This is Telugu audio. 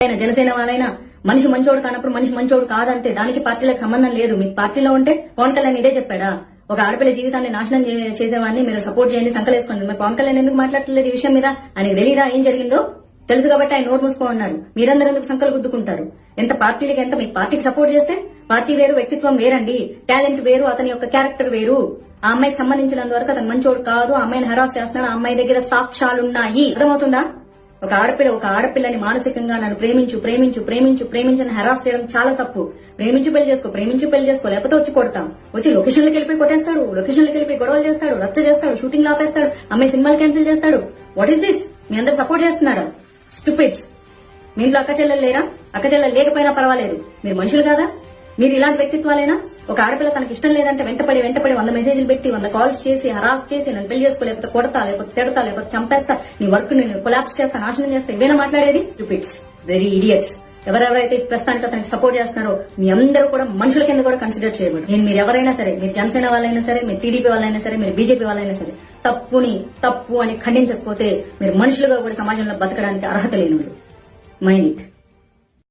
జనసేన వాళ్ళైనా మనిషి మంచోడు కానప్పుడు మనిషి మంచోడు కాదంతే. దానికి పార్టీలకు సంబంధం లేదు. మీ పార్టీలో ఉంటే పవన్ కళ్యాణ్ ఇదే చెప్పాడా? ఒక ఆడపిల్ల జీవితాన్ని నాశనం చేసేవాడిని మీరు సపోర్ట్ చేయండి, సంకలేసుకోండి. మరి పవన్ కళ్యాణ్ ఎందుకు మాట్లాడలేదు ఈ విషయం మీద? ఆయనకు తెలియదా ఏం జరిగిందో? తెలుసు కాబట్టి ఆయన నోరు మూసుకో అన్నారు. మీరందరూ ఎందుకు సంకలు గుద్దుకుంటారు? ఎంత పార్టీలకి ఎంత మీ పార్టీకి సపోర్ట్ చేస్తే పార్టీ వేరు, వ్యక్తిత్వం వేరండి. టాలెంట్ వేరు, అతని యొక్క క్యారెక్టర్ వేరు. ఆ అమ్మాయికి సంబంధించినంత వరకు అతను మంచోడు కాదు. ఆ అమ్మాయిని హరాస్ చేస్తున్నాడు. ఆ అమ్మాయి దగ్గర సాక్ష్యాలున్నాయి. అర్థమవుతుందా? ఒక ఆడపిల్లని మానసికంగా నన్ను ప్రేమించని హెరాస్ చేయడం చాలా తప్పు. ప్రేమించి పెళ్లి చేసుకో లేకపోతే వచ్చి కొడతాం. వచ్చి లొకేషన్లకు వెళ్ళిపోయి కొట్టేస్తాడు, లొకేషన్లకు వెళ్ళిపోయి గొడవలు చేస్తాడు, రచ్చ చేస్తాడు, షూటింగ్ ఆపేస్తాడు, అమ్మాయి సినిమాలు క్యాన్సిల్ చేస్తాడు. What is this? మీ అందరు సపోర్ట్ చేస్తున్నారా? స్టూపిడ్స్. మీ ఇంట్లో అక్క చెల్లెలు లేరా? అక్క చెల్లెలు లేకపోయినా పర్వాలేదు. మీరు మనుషులు కాదా? మీరు ఇలాంటి వ్యక్తిత్వాలేనా? ఒక ఆడపిల్ల తనకి ఇష్టం లేదంటే వెంటపడి 100 మెసేజ్లు పెట్టి 100 కాల్స్ చేసి హరాస్ చేసి నన్ను పెళ్లి చేసుకో, లేకపోతే కొడతా, లేకపోతే తిడతా, లేకపోతే చంపేస్తా, నీ వర్క్ నేను కొలాప్స్ చేస్తా, నాశనం చేస్తా, ఇవేనా మాట్లాడేది? Stupids, very idiots. ఎవరెవరైతే ప్రస్తుతానికి అతనికి సపోర్ట్ చేస్తున్నారో మీ అందరూ కూడా మనుషుల కింద కూడా కన్సిడర్ చేయబడు. మీరు ఎవరైనా సరే, మీరు జనసేన వాళ్ళైనా సరే, మీరు టీడీపీ వాళ్ళైనా సరే, మీరు బీజేపీ వాళ్ళైనా సరే, తప్పు అని ఖండించకపోతే మీరు మనుషులుగా కూడా సమాజంలో బతకడానికి అర్హత లేనివారు. Mind it.